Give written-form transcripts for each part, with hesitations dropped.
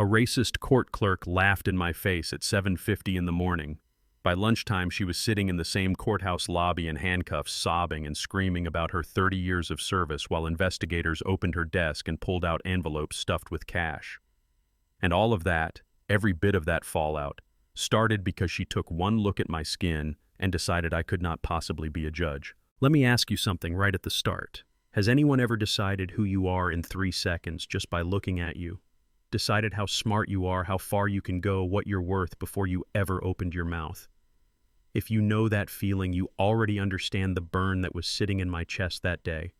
A racist court clerk laughed in my face at 7:50 in the morning. By lunchtime, she was sitting in the same courthouse lobby in handcuffs, sobbing and screaming about her 30 years of service while investigators opened her desk and pulled out envelopes stuffed with cash. And all of that, every bit of that fallout, started because she took one look at my skin and decided I could not possibly be a judge. Let me ask you something right at the start. Has anyone ever decided who you are in 3 seconds just by looking at you? Decided how smart you are, how far you can go, what you're worth before you ever opened your mouth? If you know that feeling, you already understand the burn that was sitting in my chest that day.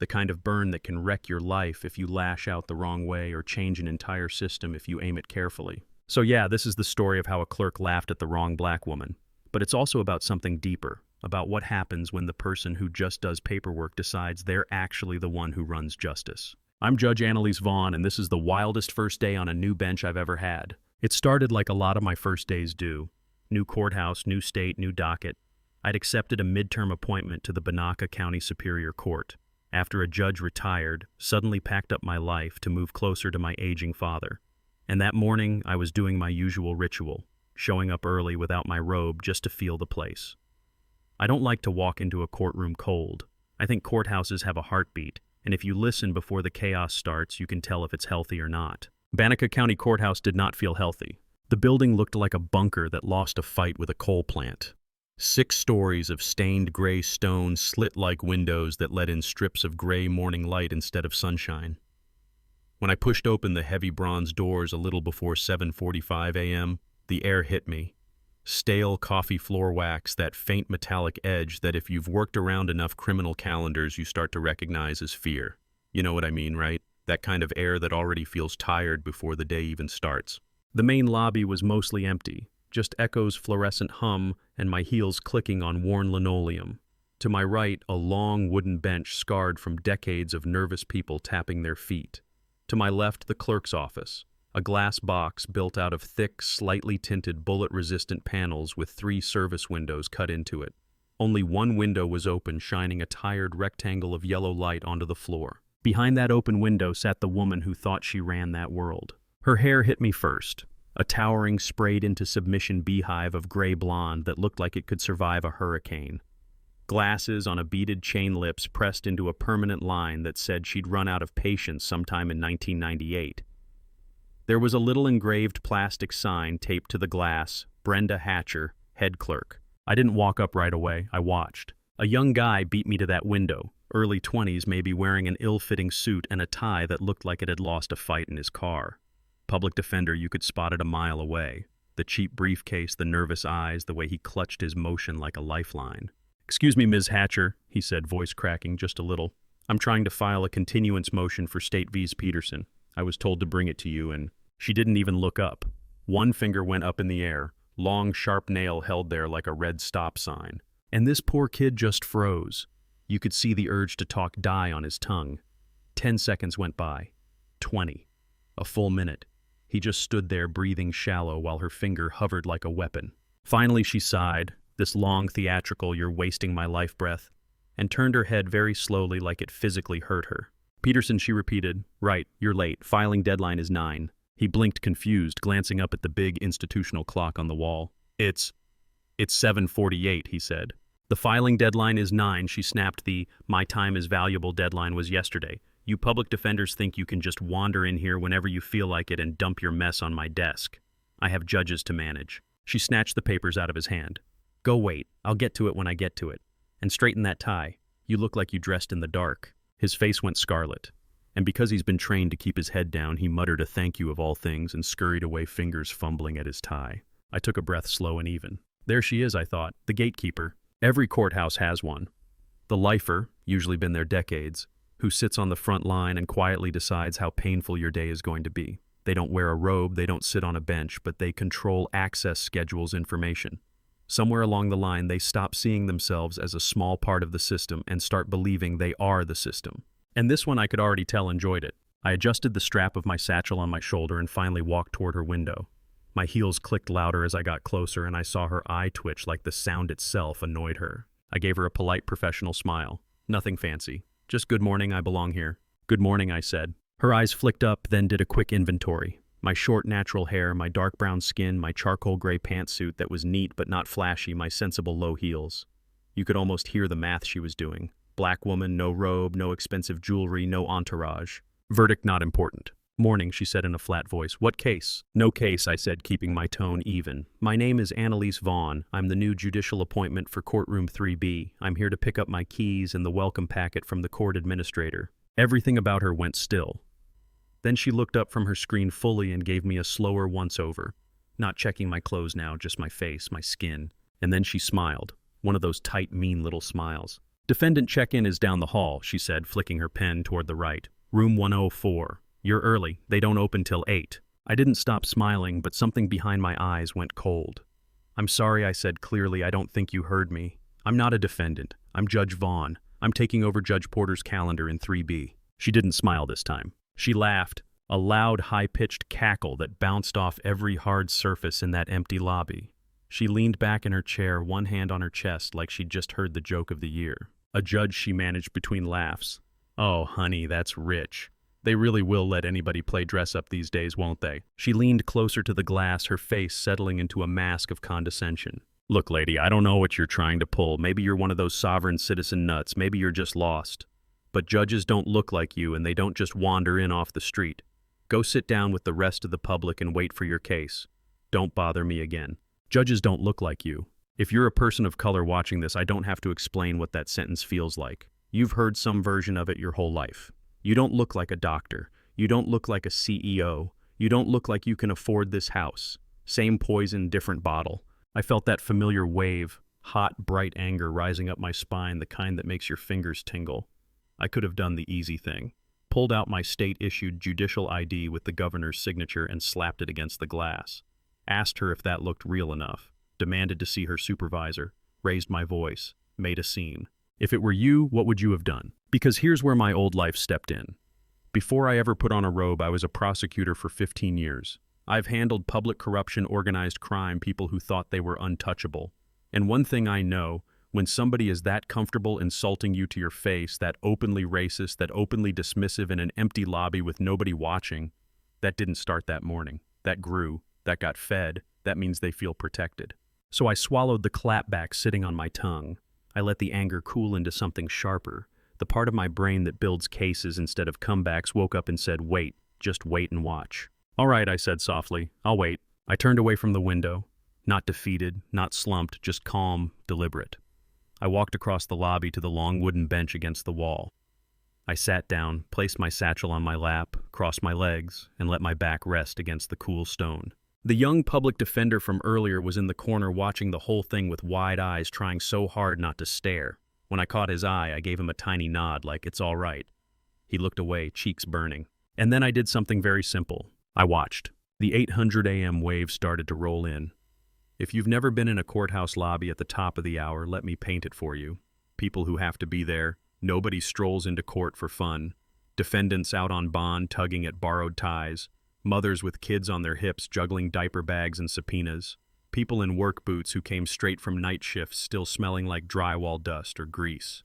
The kind of burn that can wreck your life if you lash out the wrong way or change an entire system if you aim it carefully. So yeah, this is the story of how a clerk laughed at the wrong black woman. But it's also about something deeper, about what happens when the person who just does paperwork decides they're actually the one who runs justice. I'm Judge Annalise Vaughn, and this is the wildest first day on a new bench I've ever had. It started like a lot of my first days do. New courthouse, new state, new docket. I'd accepted a midterm appointment to the Banaka County Superior Court. After a judge retired, suddenly packed up my life to move closer to my aging father. And that morning, I was doing my usual ritual, showing up early without my robe just to feel the place. I don't like to walk into a courtroom cold. I think courthouses have a heartbeat, and if you listen before the chaos starts, you can tell if it's healthy or not. Banaka County Courthouse did not feel healthy. The building looked like a bunker that lost a fight with a coal plant. 6 stories of stained gray stone, slit-like windows that let in strips of gray morning light instead of sunshine. When I pushed open the heavy bronze doors a little before 7:45 a.m., the air hit me. Stale coffee floor wax, that faint metallic edge that if you've worked around enough criminal calendars you start to recognize as fear. You know what I mean, right? That kind of air that already feels tired before the day even starts. The main lobby was mostly empty, just echoes fluorescent hum and my heels clicking on worn linoleum. To my right, a long wooden bench scarred from decades of nervous people tapping their feet. To my left, the clerk's office, a glass box built out of thick, slightly tinted bullet-resistant panels with 3 service windows cut into it. Only one window was open, shining a tired rectangle of yellow light onto the floor. Behind that open window sat the woman who thought she ran that world. Her hair hit me first, a towering, sprayed into submission beehive of gray blonde that looked like it could survive a hurricane. Glasses on a beaded chain lips pressed into a permanent line that said she'd run out of patience sometime in 1998. There was a little engraved plastic sign taped to the glass, Brenda Hatcher, head clerk. I didn't walk up right away, I watched. A young guy beat me to that window, early 20s maybe, wearing an ill-fitting suit and a tie that looked like it had lost a fight in his car. Public defender, you could spot it a mile away. The cheap briefcase, the nervous eyes, the way he clutched his motion like a lifeline. "Excuse me, Ms. Hatcher," he said, voice cracking just a little. "I'm trying to file a continuance motion for State v. Peterson. I was told to bring it to you," and she didn't even look up. One finger went up in the air, long, sharp nail held there like a red stop sign. And this poor kid just froze. You could see the urge to talk die on his tongue. 10 seconds went by. 20. A full minute. He just stood there breathing shallow while her finger hovered like a weapon. Finally she sighed, this long theatrical "you're wasting my life" breath, and turned her head very slowly like it physically hurt her. "Peterson," she repeated. "Right, you're late. Filing deadline is 9. He blinked confused, glancing up at the big institutional clock on the wall. It's 7:48, he said. "The filing deadline is 9, she snapped. The "my time is valuable" deadline was yesterday. You public defenders think you can just wander in here whenever you feel like it and dump your mess on my desk. I have judges to manage." She snatched the papers out of his hand. "Go wait. I'll get to it when I get to it. And straighten that tie. You look like you dressed in the dark." His face went scarlet. And because he's been trained to keep his head down, he muttered a thank you of all things and scurried away, fingers fumbling at his tie. I took a breath, slow and even. There she is, I thought, the gatekeeper. Every courthouse has one. The lifer, usually been there decades, who sits on the front line and quietly decides how painful your day is going to be. They don't wear a robe, they don't sit on a bench, but they control access schedules information. Somewhere along the line, they stop seeing themselves as a small part of the system and start believing they are the system. And this one I could already tell enjoyed it. I adjusted the strap of my satchel on my shoulder and finally walked toward her window. My heels clicked louder as I got closer, and I saw her eye twitch like the sound itself annoyed her. I gave her a polite professional smile. Nothing fancy. Just "Good morning, I belong here." "Good morning," I said. Her eyes flicked up, then did a quick inventory. My short, natural hair, my dark brown skin, my charcoal gray pantsuit that was neat but not flashy, my sensible low heels. You could almost hear the math she was doing. Black woman, no robe, no expensive jewelry, no entourage. Verdict not important. Morning, she said in a flat voice. What case? No case, I said, keeping my tone even. My name is Annalise Vaughn. I'm the new judicial appointment for courtroom 3B. I'm here to pick up my keys and the welcome packet from the court administrator. Everything about her went still. Then she looked up from her screen fully and gave me a slower once-over. Not checking my clothes now, just my face, my skin. And then she smiled. One of those tight, mean little smiles. Defendant check-in is down the hall, she said, flicking her pen toward the right. Room 104. You're early. They don't open till 8. I didn't stop smiling, but something behind my eyes went cold. I'm sorry, I said clearly. I don't think you heard me. I'm not a defendant. I'm Judge Vaughn. I'm taking over Judge Porter's calendar in 3B. She didn't smile this time. She laughed, a loud, high-pitched cackle that bounced off every hard surface in that empty lobby. She leaned back in her chair, one hand on her chest like she'd just heard the joke of the year. A judge, she managed between laughs. Oh, honey, that's rich. They really will let anybody play dress-up these days, won't they? She leaned closer to the glass, her face settling into a mask of condescension. Look, lady, I don't know what you're trying to pull. Maybe you're one of those sovereign citizen nuts. Maybe you're just lost. But judges don't look like you, and they don't just wander in off the street. Go sit down with the rest of the public and wait for your case. Don't bother me again. Judges don't look like you. If you're a person of color watching this, I don't have to explain what that sentence feels like. You've heard some version of it your whole life. You don't look like a doctor. You don't look like a CEO. You don't look like you can afford this house. Same poison, different bottle. I felt that familiar wave, hot, bright anger rising up my spine, the kind that makes your fingers tingle. I could have done the easy thing. Pulled out my state-issued judicial ID with the governor's signature and slapped it against the glass. Asked her if that looked real enough. Demanded to see her supervisor. Raised my voice. Made a scene. If it were you, what would you have done? Because here's where my old life stepped in. Before I ever put on a robe, I was a prosecutor for 15 years. I've handled public corruption, organized crime, people who thought they were untouchable. And one thing I know, when somebody is that comfortable insulting you to your face, that openly racist, that openly dismissive in an empty lobby with nobody watching, that didn't start that morning. That grew, that got fed, that means they feel protected. So I swallowed the clapback sitting on my tongue. I let the anger cool into something sharper. The part of my brain that builds cases instead of comebacks woke up and said, wait, just wait and watch. All right, I said softly, I'll wait. I turned away from the window, not defeated, not slumped, just calm, deliberate. I walked across the lobby to the long wooden bench against the wall. I sat down, placed my satchel on my lap, crossed my legs, and let my back rest against the cool stone. The young public defender from earlier was in the corner watching the whole thing with wide eyes, trying so hard not to stare. When I caught his eye, I gave him a tiny nod like, it's all right. He looked away, cheeks burning. And then I did something very simple. I watched. The 800 a.m. wave started to roll in. If you've never been in a courthouse lobby at the top of the hour, let me paint it for you. People who have to be there. Nobody strolls into court for fun. Defendants out on bond tugging at borrowed ties. Mothers with kids on their hips juggling diaper bags and subpoenas. People in work boots who came straight from night shifts still smelling like drywall dust or grease.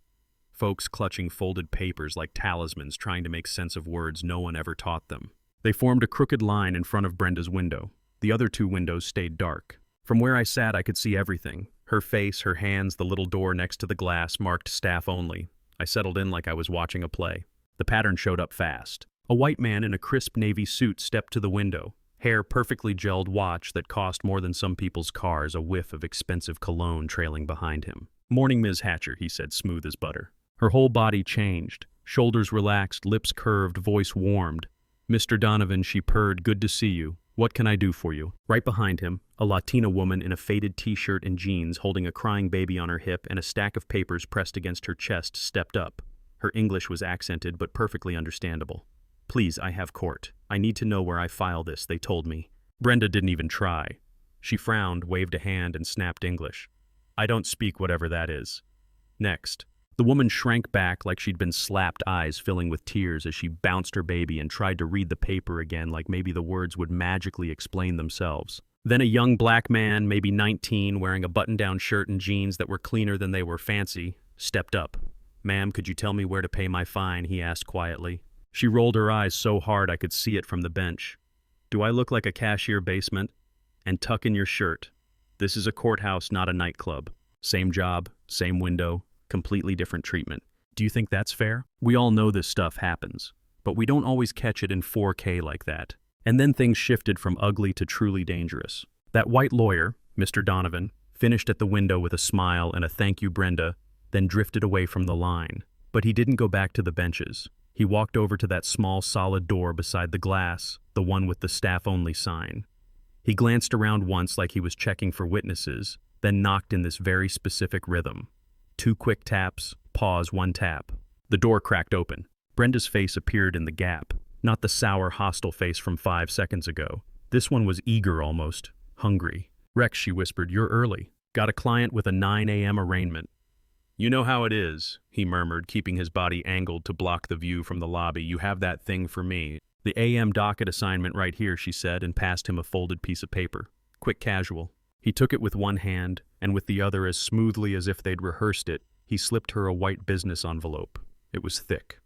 Folks clutching folded papers like talismans trying to make sense of words no one ever taught them. They formed a crooked line in front of Brenda's window. The other two windows stayed dark. From where I sat, I could see everything. Her face, her hands, the little door next to the glass marked staff only. I settled in like I was watching a play. The pattern showed up fast. A white man in a crisp navy suit stepped to the window. Hair perfectly gelled, watch that cost more than some people's cars, a whiff of expensive cologne trailing behind him. "Morning, Ms. Hatcher," he said, smooth as butter. Her whole body changed. Shoulders relaxed, lips curved, voice warmed. "Mr. Donovan," she purred, "good to see you. What can I do for you?" Right behind him, a Latina woman in a faded t-shirt and jeans holding a crying baby on her hip and a stack of papers pressed against her chest stepped up. Her English was accented but perfectly understandable. "Please, I have court. I need to know where I file this, they told me." Brenda didn't even try. She frowned, waved a hand, and snapped English. "I don't speak whatever that is." Next. The woman shrank back like she'd been slapped, eyes filling with tears as she bounced her baby and tried to read the paper again like maybe the words would magically explain themselves. Then a young black man, maybe 19, wearing a button-down shirt and jeans that were cleaner than they were fancy, stepped up. "Ma'am, could you tell me where to pay my fine?" he asked quietly. She rolled her eyes so hard I could see it from the bench. Do I look like a cashier basement? And tuck in your shirt. This is a courthouse, not a nightclub. Same job, same window, completely different treatment. Do you think that's fair? We all know this stuff happens, but we don't always catch it in 4K like that. And then things shifted from ugly to truly dangerous. That white lawyer, Mr. Donovan, finished at the window with a smile and a "thank you, Brenda," then drifted away from the line. But he didn't go back to the benches. He walked over to that small, solid door beside the glass, the one with the staff-only sign. He glanced around once like he was checking for witnesses, then knocked in this very specific rhythm. 2 quick taps, pause, 1 tap. The door cracked open. Brenda's face appeared in the gap, not the sour, hostile face from 5 seconds ago. This one was eager almost, hungry. "Rex," she whispered, "you're early. Got a client with a 9 a.m. arraignment." "You know how it is," he murmured, keeping his body angled to block the view from the lobby. "You have that thing for me." "The AM docket assignment right here," she said, and passed him a folded piece of paper. Quick, casual. He took it with one hand, and with the other, as smoothly as if they'd rehearsed it, he slipped her a white business envelope. It was thick.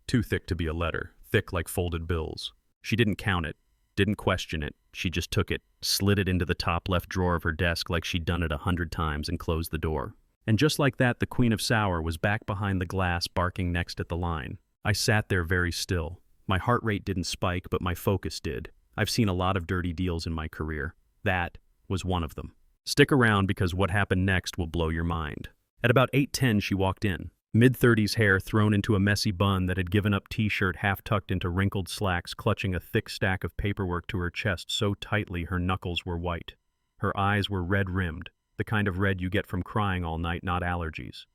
Too thick to be a letter, thick like folded bills. She didn't count it, didn't question it. She just took it, slid it into the top left drawer of her desk like she'd done it 100 times, and closed the door. And just like that, the Queen of Sour was back behind the glass, barking next at the line. I sat there very still. My heart rate didn't spike, but my focus did. I've seen a lot of dirty deals in my career. That was one of them. Stick around, because what happened next will blow your mind. At about 8:10, she walked in. Mid-30s hair thrown into a messy bun that had given up t-shirt half tucked into wrinkled slacks, clutching a thick stack of paperwork to her chest so tightly her knuckles were white. Her eyes were red-rimmed, the kind of red you get from crying all night, not allergies.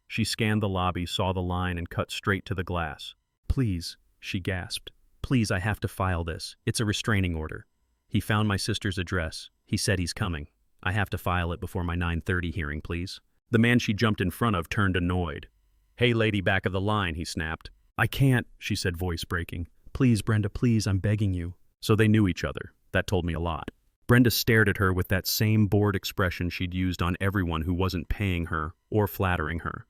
She scanned the lobby, saw the line, and cut straight to the glass. "Please," she gasped. "Please, I have to file this. It's a restraining order. He found my sister's address. He said he's coming. I have to file it before my 9:30 hearing, please." The man she jumped in front of turned annoyed. "Hey, lady, back of the line," he snapped. "I can't," she said, voice breaking. "Please, Brenda, please, I'm begging you." So they knew each other. That told me a lot. Brenda stared at her with that same bored expression she'd used on everyone who wasn't paying her or flattering her.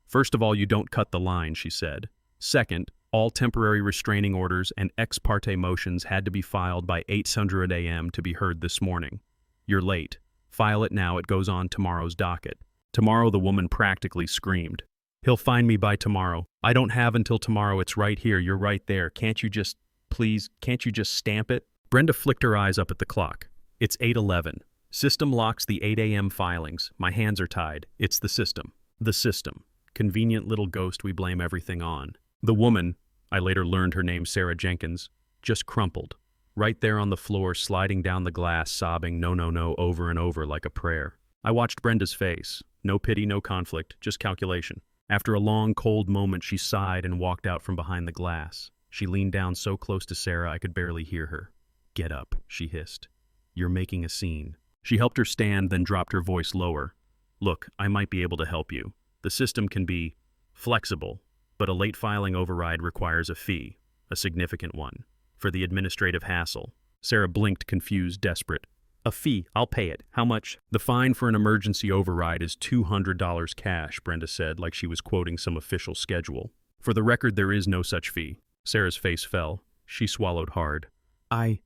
"First of all, you don't cut the line," she said. "Second, all temporary restraining orders and ex parte motions had to be filed by 8:00 a.m. to be heard this morning. You're late. File it now. It goes on tomorrow's docket." Tomorrow, the woman practically screamed. "He'll find me by tomorrow. I don't have until tomorrow. It's right here. You're right there. Can't you just, please, can't you just stamp it?" Brenda flicked her eyes up at the clock. "It's 8:11. System locks the 8 a.m. filings. My hands are tied. It's the system. The system. Convenient little ghost we blame everything on." The woman, I later learned her name Sarah Jenkins, just crumpled. Right there on the floor, sliding down the glass, sobbing "no, no, no" over and over like a prayer. I watched Brenda's face. No pity, no conflict, just calculation. After a long, cold moment, she sighed and walked out from behind the glass. She leaned down so close to Sarah I could barely hear her. "Get up," she hissed. "You're making a scene." She helped her stand, then dropped her voice lower. "Look, I might be able to help you. The system can be flexible, but a late filing override requires a fee, a significant one, for the administrative hassle." Sarah blinked, confused, desperate. "A fee, I'll pay it. How much?" "The fine for an emergency override is $200 cash," Brenda said, like she was quoting some official schedule. "For the record, there is no such fee." Sarah's face fell. She swallowed hard. I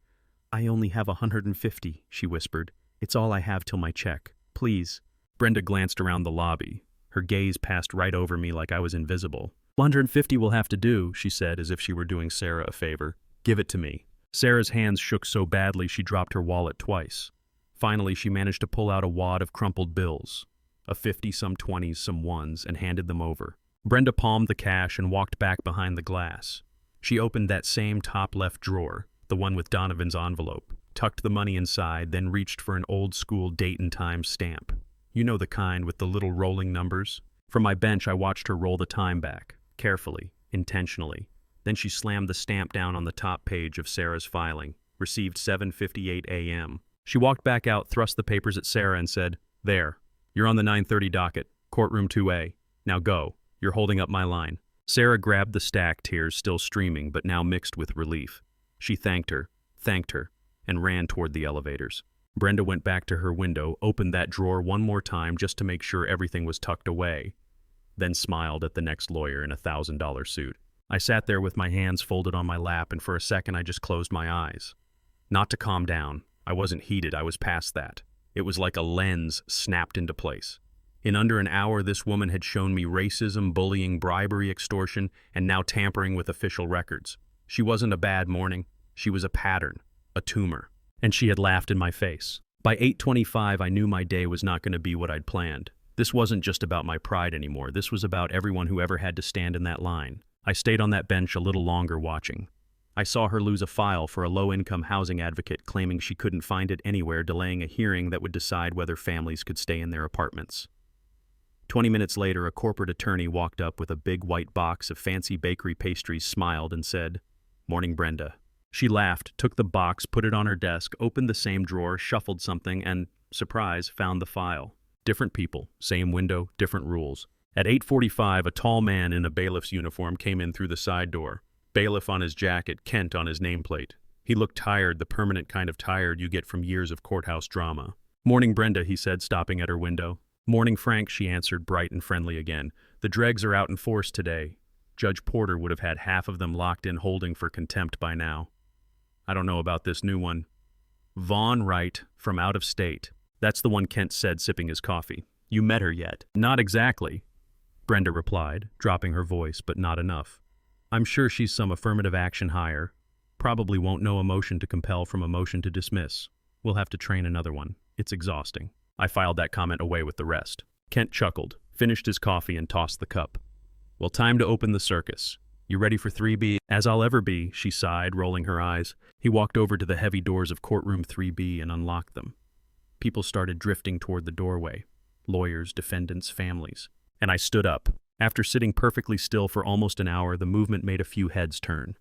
only have 150, she whispered. "It's all I have till my check. Please." Brenda glanced around the lobby. Her gaze passed right over me like I was invisible. 150 will have to do," she said, as if she were doing Sarah a favor. "Give it to me." Sarah's hands shook so badly she dropped her wallet twice. Finally, she managed to pull out a wad of crumpled bills, a 50, some 20s, some 1s, and handed them over. Brenda palmed the cash and walked back behind the glass. She opened that same top left drawer, the one with Donovan's envelope, tucked the money inside, then reached for an old-school date and time stamp. You know the kind with the little rolling numbers? From my bench, I watched her roll the time back, carefully, intentionally. Then she slammed the stamp down on the top page of Sarah's filing, received 7:58 a.m. She walked back out, thrust the papers at Sarah, and said, "There, you're on the 9:30 docket, courtroom 2A. Now go, you're holding up my line." Sarah grabbed the stack, tears still streaming, but now mixed with relief. She thanked her, and ran toward the elevators. Brenda went back to her window, opened that drawer one more time just to make sure everything was tucked away, then smiled at the next lawyer in a $1,000 suit. I sat there with my hands folded on my lap, and for a second I just closed my eyes. Not to calm down. I wasn't heated, I was past that. It was like a lens snapped into place. In under an hour, this woman had shown me racism, bullying, bribery, extortion, and now tampering with official records. She wasn't a bad morning. She was a pattern, a tumor. And she had laughed in my face. By 8:25, I knew my day was not going to be what I'd planned. This wasn't just about my pride anymore. This was about everyone who ever had to stand in that line. I stayed on that bench a little longer watching. I saw her lose a file for a low-income housing advocate claiming she couldn't find it anywhere, delaying a hearing that would decide whether families could stay in their apartments. 20 minutes later, a corporate attorney walked up with a big white box of fancy bakery pastries, smiled, and said, "Morning, Brenda." She laughed, took the box, put it on her desk, opened the same drawer, shuffled something, and, surprise, found the file. Different people, same window, different rules. At 8:45, a tall man in a bailiff's uniform came in through the side door. Bailiff on his jacket, Kent on his nameplate. He looked tired, the permanent kind of tired you get from years of courthouse drama. "Morning, Brenda," he said, stopping at her window. "Morning, Frank," she answered, bright and friendly again. "The dregs are out in force today." Judge Porter would have had half of them locked in holding for contempt by now. "I don't know about this new one." "Vaughn Wright, from out of state." "That's the one," Kent said, sipping his coffee. "You met her yet?" "Not exactly," Brenda replied, dropping her voice, but not enough. "I'm sure she's some affirmative action hire. Probably won't know a motion to compel from a motion to dismiss. We'll have to train another one. It's exhausting." I filed that comment away with the rest. Kent chuckled, finished his coffee, and tossed the cup. "Well, time to open the circus. You ready for 3B? "As I'll ever be," she sighed, rolling her eyes. He walked over to the heavy doors of courtroom 3B and unlocked them. People started drifting toward the doorway. Lawyers, defendants, families. And I stood up. After sitting perfectly still for almost an hour, the movement made a few heads turn.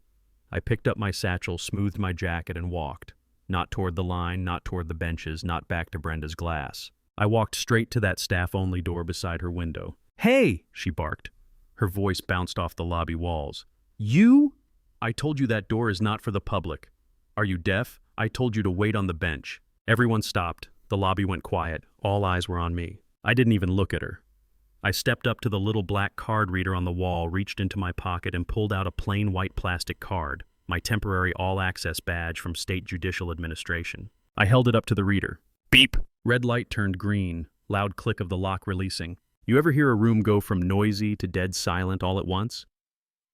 I picked up my satchel, smoothed my jacket, and walked. Not toward the line, not toward the benches, not back to Brenda's glass. I walked straight to that staff-only door beside her window. "Hey!" she barked. Her voice bounced off the lobby walls. "You? I told you that door is not for the public. Are you deaf? I told you to wait on the bench." Everyone stopped. The lobby went quiet. All eyes were on me. I didn't even look at her. I stepped up to the little black card reader on the wall, reached into my pocket, and pulled out a plain white plastic card, my temporary all-access badge from State Judicial Administration. I held it up to the reader. Beep! Red light turned green, loud click of the lock releasing. You ever hear a room go from noisy to dead silent all at once?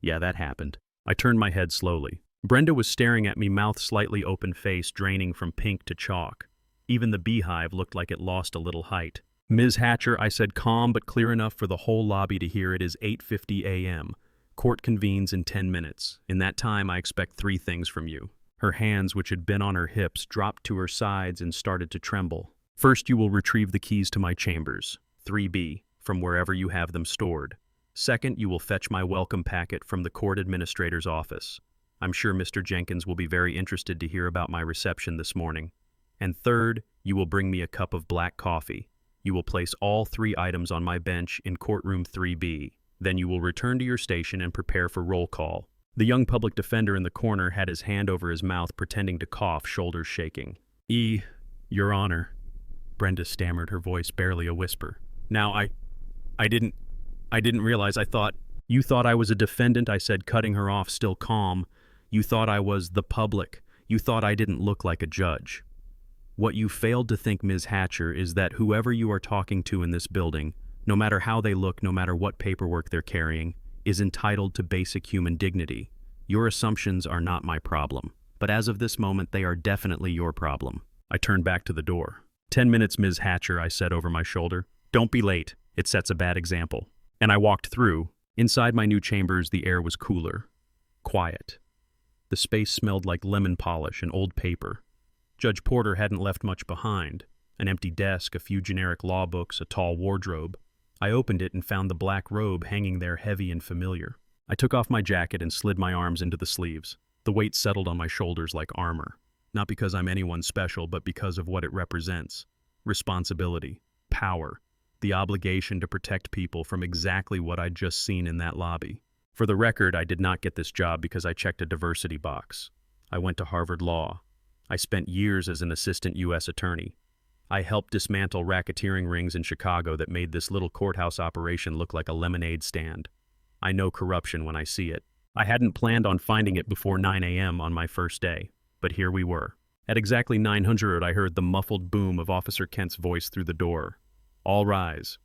Yeah, that happened. I turned my head slowly. Brenda was staring at me, mouth slightly open, face draining from pink to chalk. Even the beehive looked like it lost a little height. "Ms. Hatcher," I said, calm but clear enough for the whole lobby to hear, "it is 8:50 a.m. Court convenes in 10 minutes. In that time, I expect 3 things from you." Her hands, which had been on her hips, dropped to her sides and started to tremble. "First, you will retrieve the keys to my chambers, 3B, from wherever you have them stored. Second, you will fetch my welcome packet from the court administrator's office. I'm sure Mr. Jenkins will be very interested to hear about my reception this morning. And third, you will bring me a cup of black coffee. You will place all 3 items on my bench in courtroom 3B. Then you will return to your station and prepare for roll call." The young public defender in the corner had his hand over his mouth, pretending to cough, shoulders shaking. Your Honor," Brenda stammered, her voice barely a whisper. "Now, I didn't realize. You thought I was a defendant," I said, cutting her off, still calm. "You thought I was the public. You thought I didn't look like a judge. What you failed to think, Ms. Hatcher, is that whoever you are talking to in this building, no matter how they look, no matter what paperwork they're carrying, is entitled to basic human dignity. Your assumptions are not my problem, but as of this moment, they are definitely your problem." I turned back to the door. 10 minutes, Ms. Hatcher," I said over my shoulder. "Don't be late. It sets a bad example." And I walked through. Inside my new chambers, the air was cooler. Quiet. The space smelled like lemon polish and old paper. Judge Porter hadn't left much behind. An empty desk, a few generic law books, a tall wardrobe. I opened it and found the black robe hanging there, heavy and familiar. I took off my jacket and slid my arms into the sleeves. The weight settled on my shoulders like armor. Not because I'm anyone special, but because of what it represents. Responsibility. Power. The obligation to protect people from exactly what I'd just seen in that lobby. For the record, I did not get this job because I checked a diversity box. I went to Harvard Law. I spent years as an assistant U.S. attorney. I helped dismantle racketeering rings in Chicago that made this little courthouse operation look like a lemonade stand. I know corruption when I see it. I hadn't planned on finding it before 9 a.m. on my first day, but here we were. At exactly 900, I heard the muffled boom of Officer Kent's voice through the door. All rise.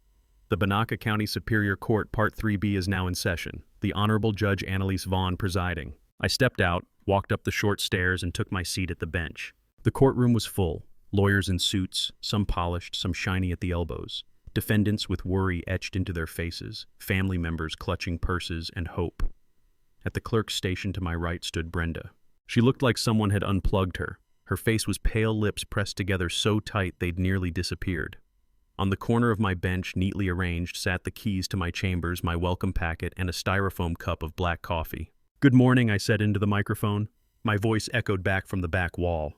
The Banaka County Superior Court Part 3B is now in session, the Honorable Judge Annalise Vaughn presiding. I stepped out, walked up the short stairs, and took my seat at the bench. The courtroom was full, lawyers in suits, some polished, some shiny at the elbows, defendants with worry etched into their faces, family members clutching purses and hope. At the clerk's station to my right stood Brenda. She looked like someone had unplugged her. Her face was pale, lips pressed together so tight they'd nearly disappeared. On the corner of my bench, neatly arranged, sat the keys to my chambers, my welcome packet, and a styrofoam cup of black coffee. "Good morning," I said into the microphone. My voice echoed back from the back wall.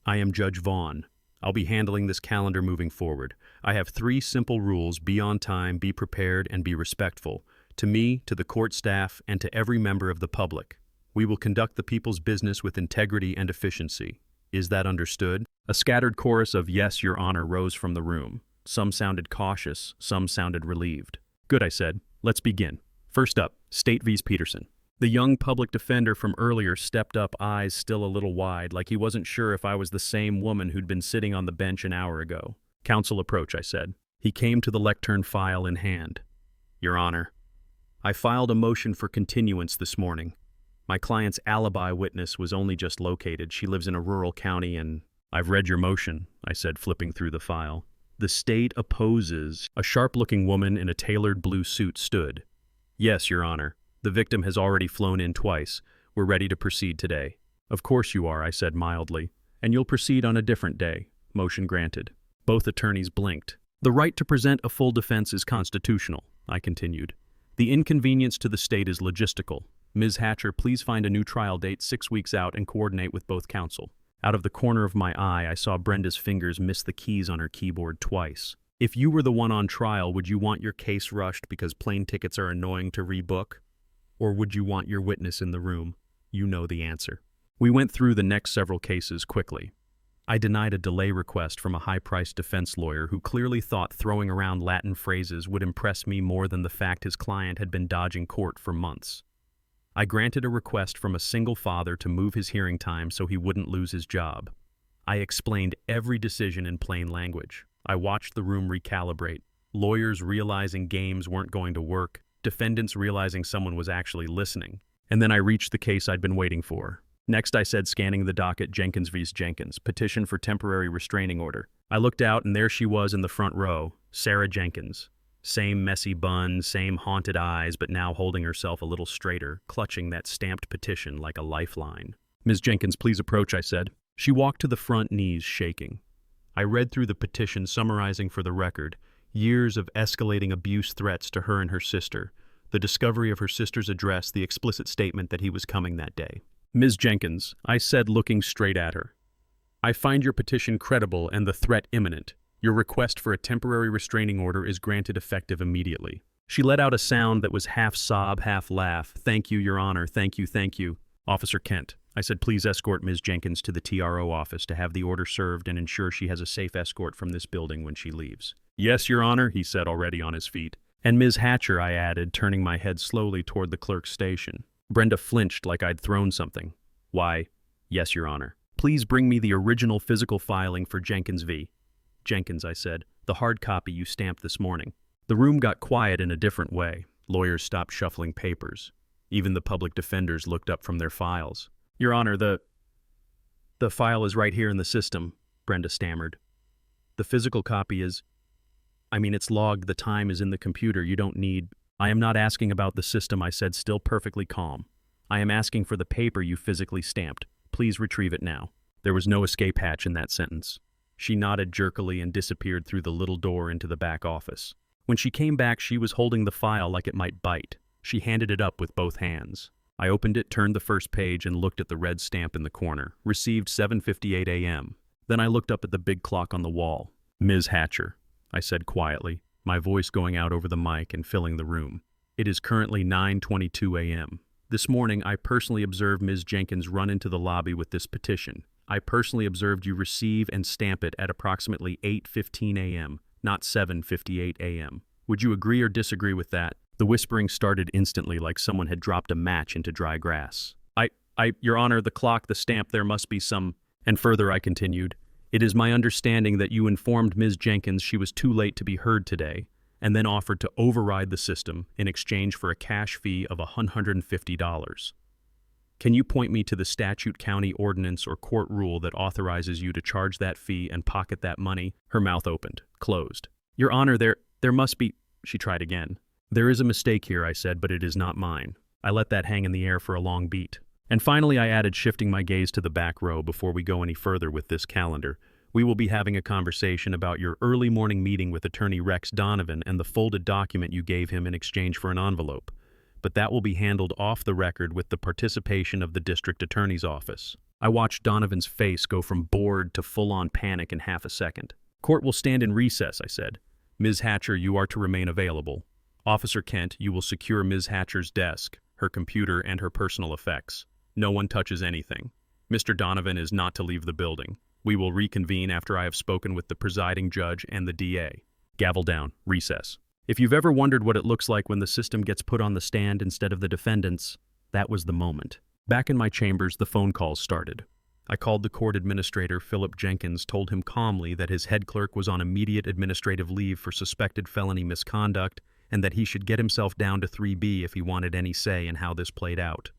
"I am Judge Vaughn. I'll be handling this calendar moving forward. I have 3 simple rules: be on time, be prepared, and be respectful. To me, to the court staff, and to every member of the public. We will conduct the people's business with integrity and efficiency. Is that understood?" A scattered chorus of "Yes, Your Honor" rose from the room. Some sounded cautious, some sounded relieved. "Good," I said. "Let's begin. First up, State v. Peterson." The young public defender from earlier stepped up, eyes still a little wide, like he wasn't sure if I was the same woman who'd been sitting on the bench an hour ago. "Counsel approach," I said. He came to the lectern, file in hand. "Your Honor, I filed a motion for continuance this morning. My client's alibi witness was only just located. She lives in a rural county and—" "I've read your motion," I said, flipping through the file. "The state opposes." A sharp-looking woman in a tailored blue suit stood. "Yes, Your Honor. The victim has already flown in twice. We're ready to proceed today." "Of course you are," I said mildly. "And you'll proceed on a different day." Motion granted. Both attorneys blinked. "The right to present a full defense is constitutional," I continued. "The inconvenience to the state is logistical. Ms. Hatcher, please find a new trial date 6 weeks out and coordinate with both counsel." Out of the corner of my eye, I saw Brenda's fingers miss the keys on her keyboard twice. "If you were the one on trial, would you want your case rushed because plane tickets are annoying to rebook? Or would you want your witness in the room? You know the answer." We went through the next several cases quickly. I denied a delay request from a high-priced defense lawyer who clearly thought throwing around Latin phrases would impress me more than the fact his client had been dodging court for months. I granted a request from a single father to move his hearing time so he wouldn't lose his job. I explained every decision in plain language. I watched the room recalibrate, lawyers realizing games weren't going to work, defendants realizing someone was actually listening. And then I reached the case I'd been waiting for. Next, I said, scanning the docket, Jenkins v. Jenkins, petition for temporary restraining order. I looked out, and there she was in the front row, Sarah Jenkins. Same messy bun, same haunted eyes, but now holding herself a little straighter, clutching that stamped petition like a lifeline. "Ms. Jenkins, please approach," I said. She walked to the front, knees shaking. I read through the petition, summarizing for the record years of escalating abuse threats to her and her sister, the discovery of her sister's address, the explicit statement that he was coming that day. "Ms. Jenkins," I said, looking straight at her, "I find your petition credible and the threat imminent. Your request for a temporary restraining order is granted effective immediately." She let out a sound that was half sob, half laugh. "Thank you, Your Honor. Thank you, thank you." "Officer Kent," I said, "please escort Ms. Jenkins to the TRO office to have the order served and ensure she has a safe escort from this building when she leaves." "Yes, Your Honor," he said, already on his feet. "And Ms. Hatcher," I added, turning my head slowly toward the clerk's station. Brenda flinched like I'd thrown something. "Why, yes, Your Honor. Please bring me the original physical filing for Jenkins v. Jenkins," I said, "the hard copy you stamped this morning." The room got quiet in a different way. Lawyers stopped shuffling papers. Even the public defenders looked up from their files. "Your Honor, the file is right here in the system," Brenda stammered. "The physical copy is... it's logged, the time is in the computer, you don't need..." "I am not asking about the system," I said, still perfectly calm. "I am asking for the paper you physically stamped. Please retrieve it now." There was no escape hatch in that sentence. She nodded jerkily and disappeared through the little door into the back office. When she came back, she was holding the file like it might bite. She handed it up with both hands. I opened it, turned the first page, and looked at the red stamp in the corner. Received 7:58 a.m. Then I looked up at the big clock on the wall. "Ms. Hatcher," I said quietly, my voice going out over the mic and filling the room. "It is currently 9:22 a.m. This morning, I personally observed Ms. Jenkins run into the lobby with this petition. I personally observed you receive and stamp it at approximately 8:15 a.m., not 7:58 a.m. Would you agree or disagree with that?" The whispering started instantly, like someone had dropped a match into dry grass. Your Honor, the clock, the stamp, there must be some..." And further, I continued, it is my understanding that you informed Ms. Jenkins she was too late to be heard today, and then offered to override the system in exchange for a cash fee of $150. Can you point me to the statute, county ordinance, or court rule that authorizes you to charge that fee and pocket that money? Her mouth opened, closed. Your Honor, there must be... She tried again. There is a mistake here, I said, but it is not mine. I let that hang in the air for a long beat. And finally I added, shifting my gaze to the back row before we go any further with this calendar, we will be having a conversation about your early morning meeting with Attorney Rex Donovan and the folded document you gave him in exchange for an envelope. But that will be handled off the record with the participation of the district attorney's office. I watched Donovan's face go from bored to full-on panic in half a second. Court will stand in recess, I said. Ms. Hatcher, you are to remain available. Officer Kent, you will secure Ms. Hatcher's desk, her computer, and her personal effects. No one touches anything. Mr. Donovan is not to leave the building. We will reconvene after I have spoken with the presiding judge and the DA. Gavel down. Recess. If you've ever wondered what it looks like when the system gets put on the stand instead of the defendants, that was the moment. Back in my chambers, the phone calls started. I called the court administrator, Philip Jenkins, told him calmly that his head clerk was on immediate administrative leave for suspected felony misconduct and that he should get himself down to 3B if he wanted any say in how this played out.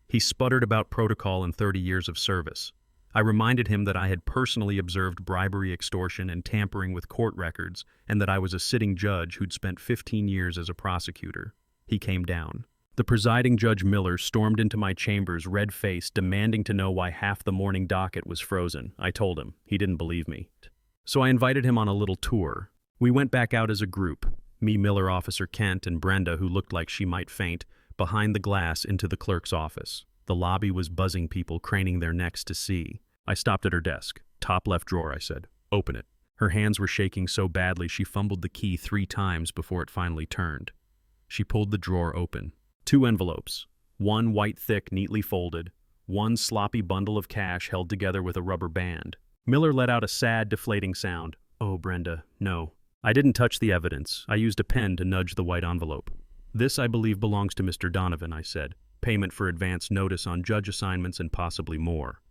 He sputtered about protocol and 30 years of service. I reminded him that I had personally observed bribery, extortion, and tampering with court records, and that I was a sitting judge who'd spent 15 years as a prosecutor. He came down. The presiding Judge Miller stormed into my chambers, red-faced, demanding to know why half the morning docket was frozen. I told him. He didn't believe me. So I invited him on a little tour. We went back out as a group, me, Miller, Officer Kent, and Brenda, who looked like she might faint, behind the glass into the clerk's office. The lobby was buzzing, people craning their necks to see. I stopped at her desk. Top left drawer, I said. Open it. Her hands were shaking so badly she fumbled the key 3 times before it finally turned. She pulled the drawer open. 2 envelopes. One white thick, neatly folded. One sloppy bundle of cash held together with a rubber band. Miller let out a sad, deflating sound. Oh, Brenda, no. I didn't touch the evidence. I used a pen to nudge the white envelope. This, I believe, belongs to Mr. Donovan, I said. Payment for advance notice on judge assignments and possibly more.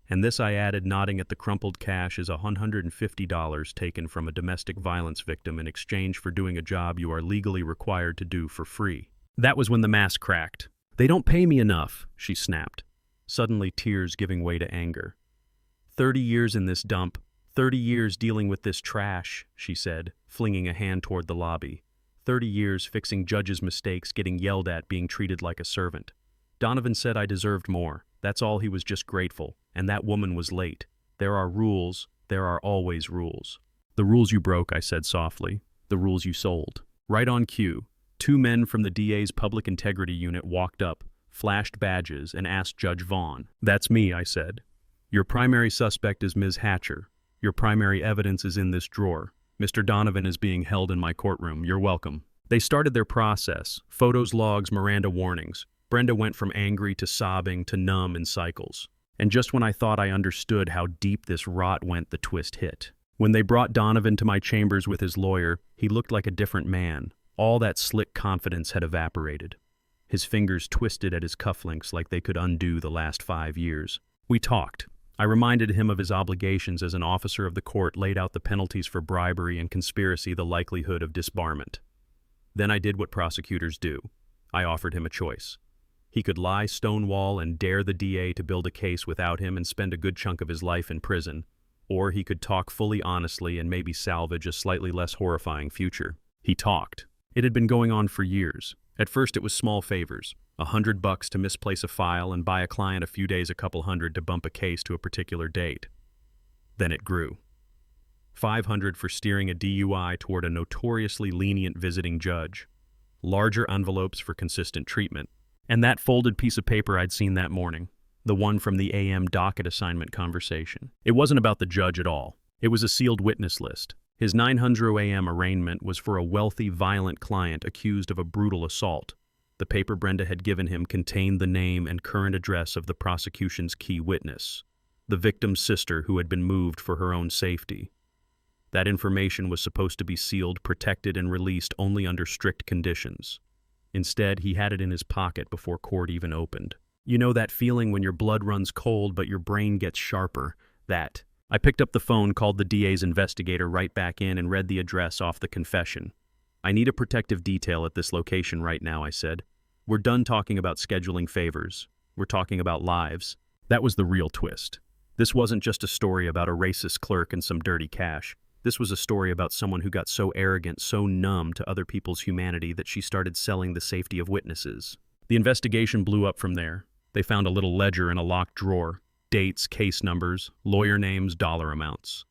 And this, I added, nodding at the crumpled cash, is $150 taken from a domestic violence victim in exchange for doing a job you are legally required to do for free. That was when the mask cracked. They don't pay me enough, she snapped, suddenly tears giving way to anger. 30 years in this dump, 30 years dealing with this trash, she said, flinging a hand toward the lobby. 30 years fixing judges' mistakes, getting yelled at, being treated like a servant. Donovan said I deserved more. That's all, he was just grateful. And that woman was late. There are rules. There are always rules. The rules you broke, I said softly. The rules you sold. Right on cue. 2 men from the DA's Public Integrity Unit walked up, flashed badges, and asked Judge Vaughn. That's me, I said. Your primary suspect is Ms. Hatcher. Your primary evidence is in this drawer. Mr. Donovan is being held in my courtroom. You're welcome. They started their process. Photos, logs, Miranda warnings. Brenda went from angry to sobbing to numb in cycles. And just when I thought I understood how deep this rot went, the twist hit. When they brought Donovan to my chambers with his lawyer, he looked like a different man. All that slick confidence had evaporated. His fingers twisted at his cufflinks like they could undo the last 5 years. We talked. I reminded him of his obligations as an officer of the court, laid out the penalties for bribery and conspiracy, the likelihood of disbarment. Then I did what prosecutors do. I offered him a choice. He could lie stonewall and dare the DA to build a case without him and spend a good chunk of his life in prison, or he could talk fully honestly and maybe salvage a slightly less horrifying future. He talked. It had been going on for years. At first it was small favors, $100 to misplace a file and buy a client a few days, a couple hundred to bump a case to a particular date. Then it grew. $500 for steering a DUI toward a notoriously lenient visiting judge. Larger envelopes for consistent treatment. And that folded piece of paper I'd seen that morning, the one from the AM docket assignment conversation. It wasn't about the judge at all. It was a sealed witness list. His 900 AM arraignment was for a wealthy, violent client accused of a brutal assault. The paper Brenda had given him contained the name and current address of the prosecution's key witness, the victim's sister who had been moved for her own safety. That information was supposed to be sealed, protected, and released only under strict conditions. Instead, he had it in his pocket before court even opened. You know that feeling when your blood runs cold but your brain gets sharper? That. I picked up the phone, called the DA's investigator right back in, and read the address off the confession. I need a protective detail at this location right now, I said. We're done talking about scheduling favors. We're talking about lives. That was the real twist. This wasn't just a story about a racist clerk and some dirty cash. This was a story about someone who got so arrogant, so numb to other people's humanity that she started selling the safety of witnesses. The investigation blew up from there. They found a little ledger in a locked drawer. Dates, case numbers, lawyer names, dollar amounts.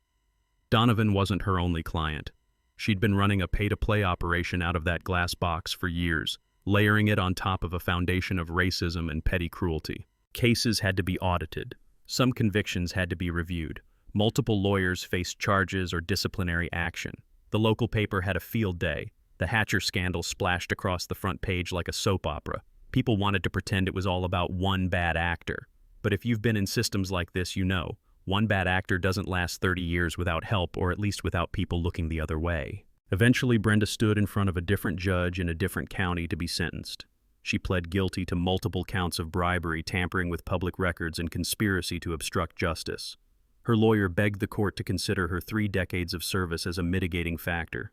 Donovan wasn't her only client. She'd been running a pay-to-play operation out of that glass box for years, layering it on top of a foundation of racism and petty cruelty. Cases had to be audited. Some convictions had to be reviewed. Multiple lawyers faced charges or disciplinary action. The local paper had a field day. The Hatcher scandal splashed across the front page like a soap opera. People wanted to pretend it was all about one bad actor. But if you've been in systems like this, you know, one bad actor doesn't last 30 years without help, or at least without people looking the other way. Eventually, Brenda stood in front of a different judge in a different county to be sentenced. She pled guilty to multiple counts of bribery, tampering with public records, and conspiracy to obstruct justice. Her lawyer begged the court to consider her 3 decades of service as a mitigating factor.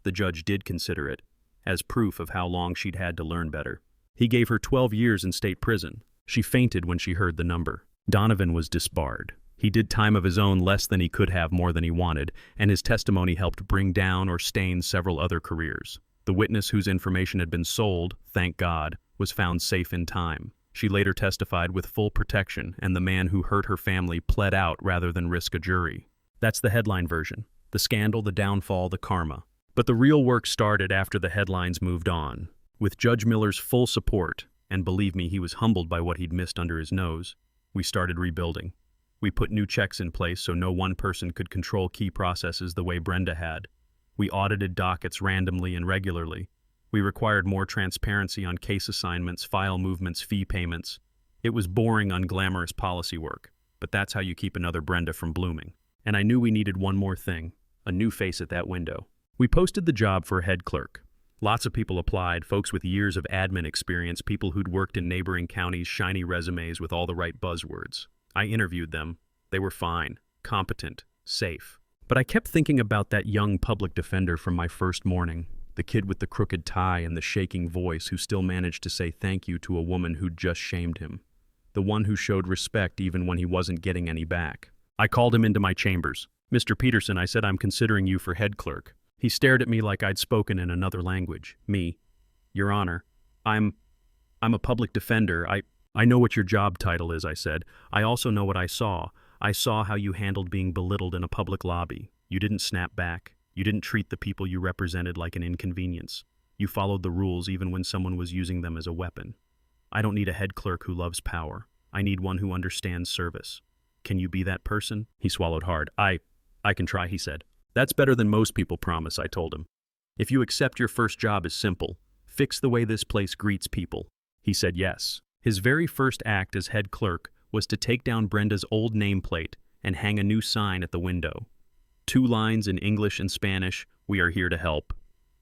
The judge did consider it, as proof of how long she'd had to learn better. He gave her 12 years in state prison. She fainted when she heard the number. Donovan was disbarred. He did time of his own, less than he could have, more than he wanted, and his testimony helped bring down or stain several other careers. The witness whose information had been sold, thank God, was found safe in time. She later testified with full protection, and the man who hurt her family pled out rather than risk a jury. That's the headline version. The scandal, the downfall, the karma. But the real work started after the headlines moved on. With Judge Miller's full support, and believe me, he was humbled by what he'd missed under his nose, we started rebuilding. We put new checks in place so no one person could control key processes the way Brenda had. We audited dockets randomly and regularly. We required more transparency on case assignments, file movements, fee payments. It was boring, unglamorous policy work, but that's how you keep another Brenda from blooming. And I knew we needed one more thing, a new face at that window. We posted the job for a head clerk. Lots of people applied, folks with years of admin experience, people who'd worked in neighboring counties, shiny resumes with all the right buzzwords. I interviewed them. They were fine, competent, safe. But I kept thinking about that young public defender from my first morning, the kid with the crooked tie and the shaking voice who still managed to say thank you to a woman who'd just shamed him. The one who showed respect even when he wasn't getting any back. I called him into my chambers. "Mr. Peterson," I said, "I'm considering you for head clerk." He stared at me like I'd spoken in another language. Me. "Your Honor, I'm a public defender. I know what your job title is," I said. "I also know what I saw. I saw how you handled being belittled in a public lobby. You didn't snap back. You didn't treat the people you represented like an inconvenience. You followed the rules even when someone was using them as a weapon. I don't need a head clerk who loves power. I need one who understands service. Can you be that person?" He swallowed hard. I can try," he said. "That's better than most people promise," I told him. "If you accept your first job is simple. Fix the way this place greets people." He said yes. His very first act as head clerk was to take down Brenda's old nameplate and hang a new sign at the window. 2 lines in English and Spanish: "We are here to help.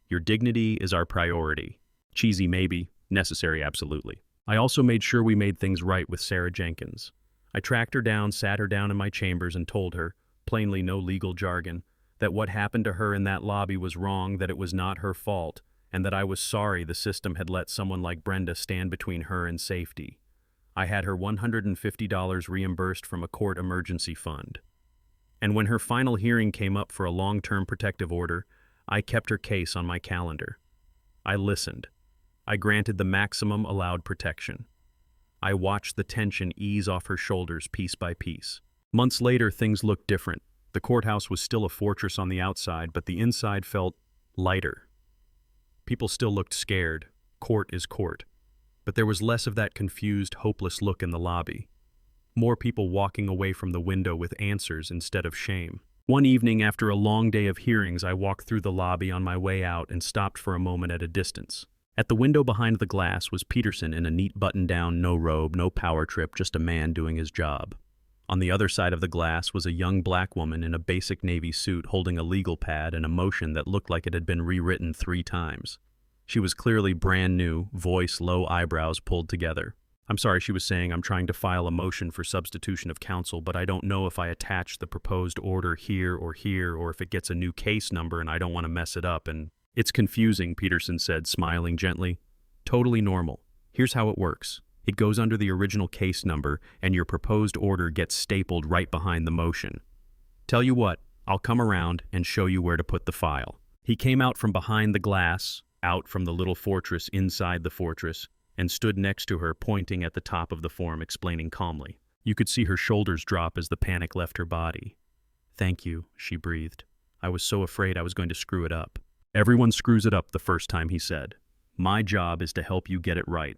Your dignity is our priority." Cheesy maybe, necessary absolutely. I also made sure we made things right with Sarah Jenkins. I tracked her down, sat her down in my chambers, and told her, plainly no legal jargon, that what happened to her in that lobby was wrong, that it was not her fault, and that I was sorry the system had let someone like Brenda stand between her and safety. I had her $150 reimbursed from a court emergency fund. And when her final hearing came up for a long-term protective order, I kept her case on my calendar. I listened. I granted the maximum allowed protection. I watched the tension ease off her shoulders piece by piece. Months later, things looked different. The courthouse was still a fortress on the outside, but the inside felt lighter. People still looked scared. Court is court. But there was less of that confused, hopeless look in the lobby. More people walking away from the window with answers instead of shame. One evening, after a long day of hearings, I walked through the lobby on my way out and stopped for a moment at a distance. At the window behind the glass was Peterson in a neat button-down, no robe, no power trip, just a man doing his job. On the other side of the glass was a young black woman in a basic navy suit holding a legal pad and a motion that looked like it had been rewritten 3 times. She was clearly brand new, voice, low eyebrows pulled together. I'm sorry, she was saying, I'm trying to file a motion for substitution of counsel, but I don't know if I attach the proposed order here, or if it gets a new case number and I don't want to mess it up. And it's confusing, Peterson said, smiling gently. Totally normal. Here's how it works. It goes under the original case number, and your proposed order gets stapled right behind the motion. Tell you what, I'll come around and show you where to put the file. He came out from behind the glass, out from the little fortress inside the fortress, and stood next to her, pointing at the top of the form, explaining calmly. You could see her shoulders drop as the panic left her body. Thank you, she breathed. I was so afraid I was going to screw it up. Everyone screws it up the first time, he said. My job is to help you get it right.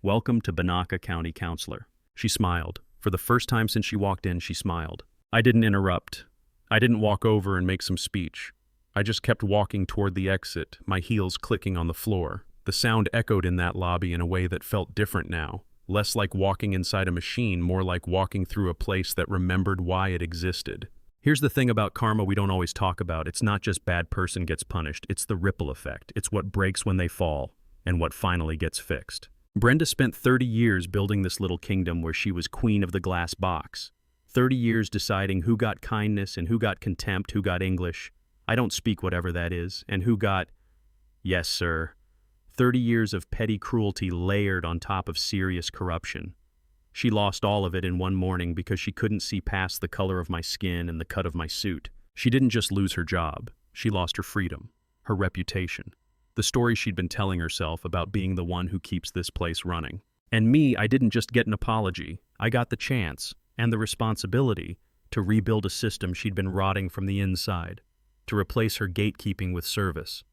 Welcome to Banaka County Counselor. She smiled. For the first time since she walked in, she smiled. I didn't interrupt. I didn't walk over and make some speech. I just kept walking toward the exit, my heels clicking on the floor. The sound echoed in that lobby in a way that felt different now. Less like walking inside a machine, more like walking through a place that remembered why it existed. Here's the thing about karma we don't always talk about. It's not just bad person gets punished, it's the ripple effect. It's what breaks when they fall, and what finally gets fixed. Brenda spent 30 years building this little kingdom where she was queen of the glass box. 30 years deciding who got kindness and who got contempt, who got English. I don't speak whatever that is, and who got, yes, sir. 30 years of petty cruelty layered on top of serious corruption. She lost all of it in one morning because she couldn't see past the color of my skin and the cut of my suit. She didn't just lose her job. She lost her freedom, her reputation, the story she'd been telling herself about being the one who keeps this place running. And me, I didn't just get an apology. I got the chance, and the responsibility, to rebuild a system she'd been rotting from the inside, to replace her gatekeeping with service,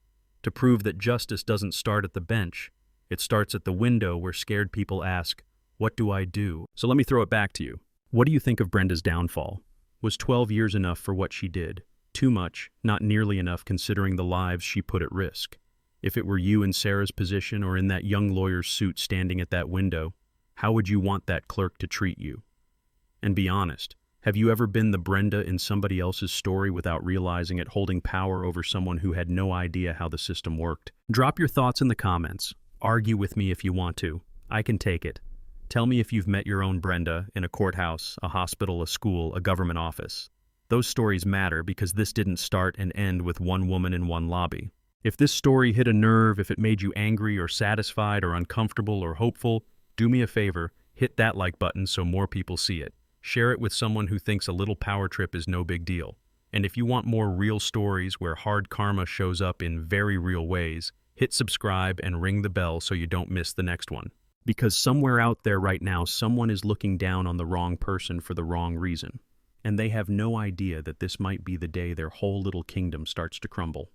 to prove that justice doesn't start at the bench. It starts at the window where scared people ask, what do I do? So let me throw it back to you. What do you think of Brenda's downfall? Was 12 years enough for what she did? Too much, not nearly enough considering the lives she put at risk. If it were you in Sarah's position or in that young lawyer's suit standing at that window, how would you want that clerk to treat you? And be honest, have you ever been the Brenda in somebody else's story without realizing it, holding power over someone who had no idea how the system worked? Drop your thoughts in the comments. Argue with me if you want to. I can take it. Tell me if you've met your own Brenda in a courthouse, a hospital, a school, a government office. Those stories matter because this didn't start and end with one woman in one lobby. If this story hit a nerve, if it made you angry or satisfied or uncomfortable or hopeful, do me a favor, hit that like button so more people see it. Share it with someone who thinks a little power trip is no big deal. And if you want more real stories where hard karma shows up in very real ways, hit subscribe and ring the bell so you don't miss the next one. Because somewhere out there right now, someone is looking down on the wrong person for the wrong reason. And they have no idea that this might be the day their whole little kingdom starts to crumble.